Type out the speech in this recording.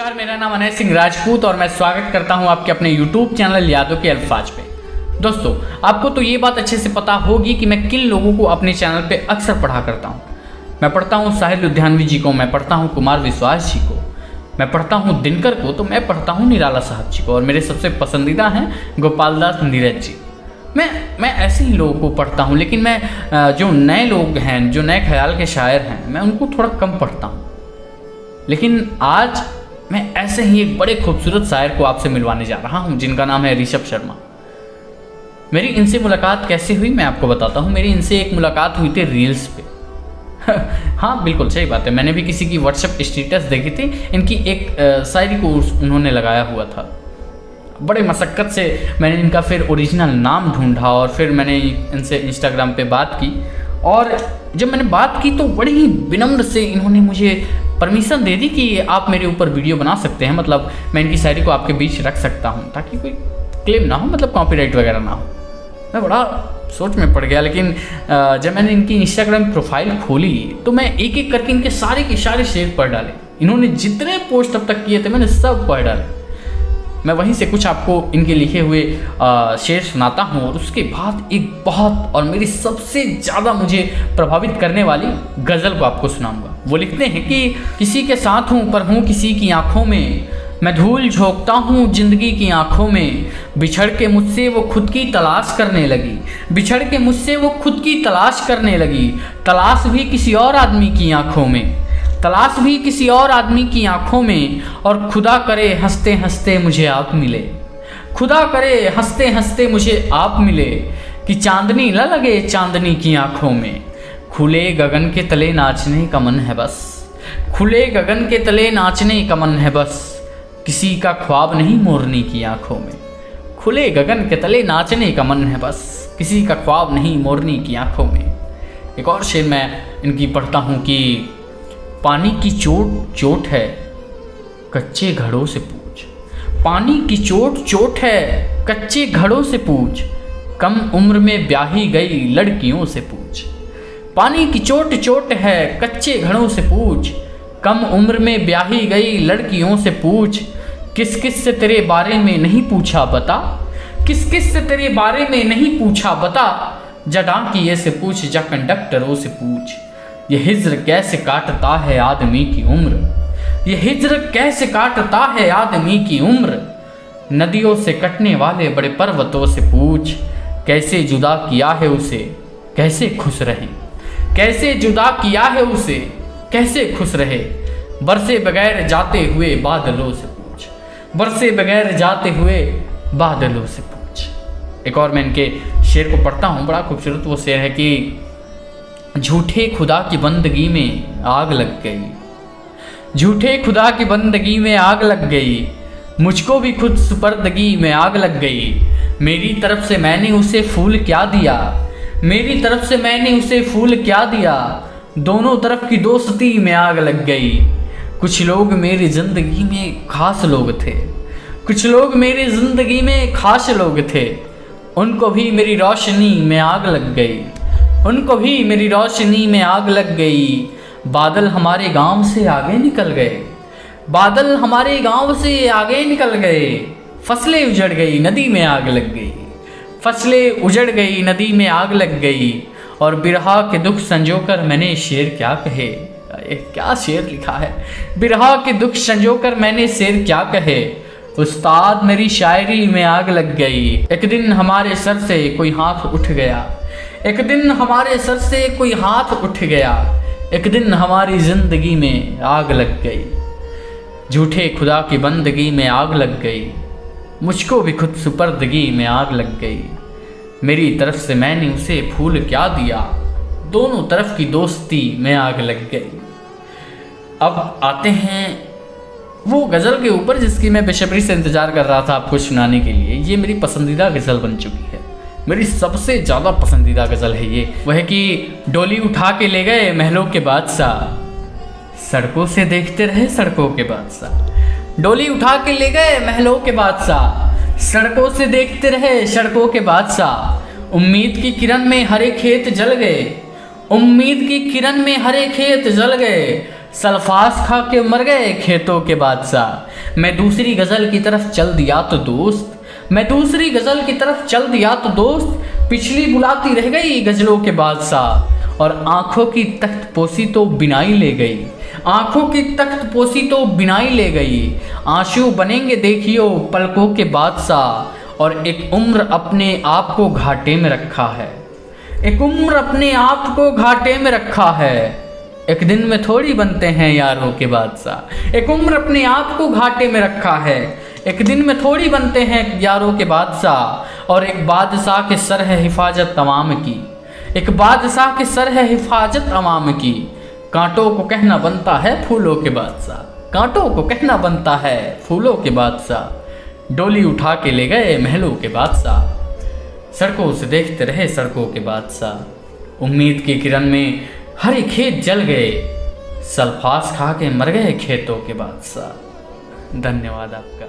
नमस्कार, मेरा नाम अनय सिंह राजपूत और मैं स्वागत करता हूं आपके अपने YouTube चैनल यादों के अल्फाज पे। दोस्तों, आपको तो ये बात अच्छे से पता होगी कि मैं किन लोगों को अपने चैनल पे अक्सर पढ़ा करता हूं। मैं पढ़ता हूं साहिल लुधियानवी जी को, मैं पढ़ता हूं कुमार विश्वास जी को, मैं पढ़ता हूं दिनकर को, तो मैं पढ़ता हूं निराला साहब जी को, और मेरे सबसे पसंदीदा हैं गोपाल दास नीरज जी। मैं ऐसे ही लोगों को पढ़ता हूँ, लेकिन मैं जो नए लोग हैं, जो नए ख्याल के शायर हैं, मैं उनको थोड़ा कम पढ़ता हूँ। लेकिन आज मैं ऐसे ही एक बड़े खूबसूरत शायर को आपसे मिलवाने जा रहा हूँ, जिनका नाम है ऋषभ शर्मा। मेरी इनसे मुलाकात कैसे हुई मैं आपको बताता हूँ। मेरी इनसे एक मुलाकात हुई थी रील्स पे। हाँ, बिल्कुल सही बात है, मैंने भी किसी की व्हाट्सएप स्टेटस देखी थी, इनकी एक शायरी को उन्होंने लगाया हुआ था। बड़े मशक्क़त से मैंने इनका फिर ओरिजिनल नाम ढूंढा और फिर मैंने इनसे इंस्टाग्राम पे बात की, और जब मैंने बात की तो बड़ी ही विनम्र से इन्होंने मुझे परमिशन दे दी कि आप मेरे ऊपर वीडियो बना सकते हैं, मतलब मैं इनकी शायरी को आपके बीच रख सकता हूँ ताकि कोई क्लेम ना हो, मतलब कॉपीराइट वगैरह ना हो। मैं बड़ा सोच में पड़ गया, लेकिन जब मैंने इनकी इंस्टाग्राम प्रोफाइल खोली तो मैं एक एक करके इनके सारे के सारे शेर पढ़ डाले। इन्होंने जितने पोस्ट अब तक किए थे मैंने सब पढ़ डाले। मैं वहीं से कुछ आपको इनके लिखे हुए शेर सुनाता हूँ, और उसके बाद एक बहुत और मेरी सबसे ज़्यादा मुझे प्रभावित करने वाली गज़ल को आपको सुनाऊंगा। वो लिखते हैं कि किसी के साथ हूँ पर हूँ किसी की आँखों में, मैं धूल झोंकता हूँ जिंदगी की आँखों में, बिछड़ के मुझसे वो खुद की तलाश करने लगी, बिछड़ के मुझसे वो खुद की तलाश करने लगी, तलाश भी किसी और आदमी की आँखों में, तलाश भी किसी और आदमी की आंखों में, और खुदा करे हंसते हंसते मुझे आप मिले, खुदा करे हंसते हंसते मुझे आप मिले, कि चांदनी न लगे चांदनी की आंखों में, खुले गगन के तले नाचने का मन है बस, खुले गगन के तले नाचने का मन है बस, किसी का ख्वाब नहीं मोरनी की आंखों में, खुले गगन के तले नाचने का मन है बस, किसी का ख्वाब नहीं मोरनी की आंखों में। एक और शेर मैं इनकी पढ़ता हूँ कि पानी की चोट चोट है कच्चे घड़ों से पूछ, पानी की चोट चोट है कच्चे घड़ों से पूछ, कम उम्र में ब्याही गई लड़कियों से पूछ, पानी की चोट चोट है कच्चे घड़ों से पूछ, कम उम्र में ब्याही गई लड़कियों से पूछ, किस किस से तेरे बारे में नहीं पूछा बता, किस किस से तेरे बारे में नहीं पूछा बता, जा डाकिये से पूछ, जा कंडक्टरों से पूछ, ये हिज्र कैसे काटता है आदमी की उम्र, ये हिज्र कैसे काटता है आदमी की उम्र, नदियों से कटने वाले बड़े पर्वतों से पूछ, कैसे जुदा किया है उसे कैसे खुश रहे, कैसे जुदा किया है उसे कैसे खुश रहे, बरसे बगैर जाते हुए बादलों से पूछ, बरसे बगैर जाते हुए बादलों से पूछ। एक और मैं इनके शेर को पढ़ता हूँ, बड़ा खूबसूरत वो शेर है कि झूठे खुदा की बंदगी में आग लग गई, झूठे खुदा की बंदगी में आग लग गई, मुझको भी खुद सुपर्दगी में आग लग गई, मेरी तरफ से मैंने उसे फूल क्या दिया, मेरी तरफ से मैंने उसे फूल क्या दिया, दोनों तरफ की दोस्ती में आग लग गई, कुछ लोग मेरी जिंदगी में खास लोग थे, कुछ लोग मेरी जिंदगी में खास लोग थे, उनको भी मेरी रोशनी में आग लग गई, उनको भी मेरी रोशनी में आग लग गई, बादल हमारे गांव से आगे निकल गए, बादल हमारे गांव से आगे निकल गए, फसलें उजड़ गई नदी में आग लग गई, फसलें उजड़ गई नदी में आग लग गई, और बिरहा के दुख संजोकर मैंने शेर क्या कहे, क्या शेर लिखा है, बिरहा के दुख संजोकर मैंने शेर क्या कहे, उस्ताद मेरी शायरी में आग लग गई, एक दिन हमारे सर से कोई हाथ उठ गया, एक दिन हमारे सर से कोई हाथ उठ गया, एक दिन हमारी जिंदगी में आग लग गई, झूठे खुदा की बंदगी में आग लग गई, मुझको भी खुद सुपर्दगी में आग लग गई, मेरी तरफ से मैंने उसे फूल क्या दिया, दोनों तरफ की दोस्ती में आग लग गई। अब आते हैं वो गज़ल के ऊपर जिसकी मैं बेसब्री से इंतज़ार कर रहा था आपको सुनाने के लिए। ये मेरी पसंदीदा गज़ल बन चुकी है, मेरी सबसे ज़्यादा पसंदीदा गज़ल है ये। वह कि डोली उठा के ले गए महलों के बादशाह, सड़कों से देखते रहे सड़कों के बादशाह, डोली उठा के ले गए महलों के बादशाह, सड़कों से देखते रहे सड़कों के बादशाह, उम्मीद की किरण में हरे खेत जल गए, उम्मीद की किरण में हरे खेत जल गए, सल्फास खा के मर गए खेतों के बादशाह। मैं दूसरी गज़ल की तरफ चल दिया तो दोस्त, मैं दूसरी गज़ल की तरफ चल दिया तो दोस्त, पिछली बुलाती रह गई गज़लों के बादशाह। और आँखों की तख्त पोसी तो बिनाई ले गई, आँखों की तख्त पोसी तो बिनाई ले गई। आंसू बनेंगे देखियो पलकों के बादशाह। और एक उम्र अपने आप को घाटे में रखा है, एक उम्र अपने आप को घाटे में रखा है। एक दिन में थोड़ी बनते हैं यारों के बादशाह, एक उम्र अपने आप को घाटे में रखा है। एक दिन में थोड़ी बनते हैं यारों के बादशाह। और एक बादशाह के सर है हिफाजत तमाम की, एक बादशाह के सर है हिफाजत अवाम की। कांटों को कहना बनता है फूलों के बादशाह, कांटों को कहना बनता है फूलों के बादशाह। डोली उठा के ले गए महलों के बादशाह, सड़कों से देखते रहे सड़कों के बादशाह। उम्मीद की किरण में हरे खेत जल गए, सल्फास खा के मर गए खेतों के बादशाह। धन्यवाद आपका।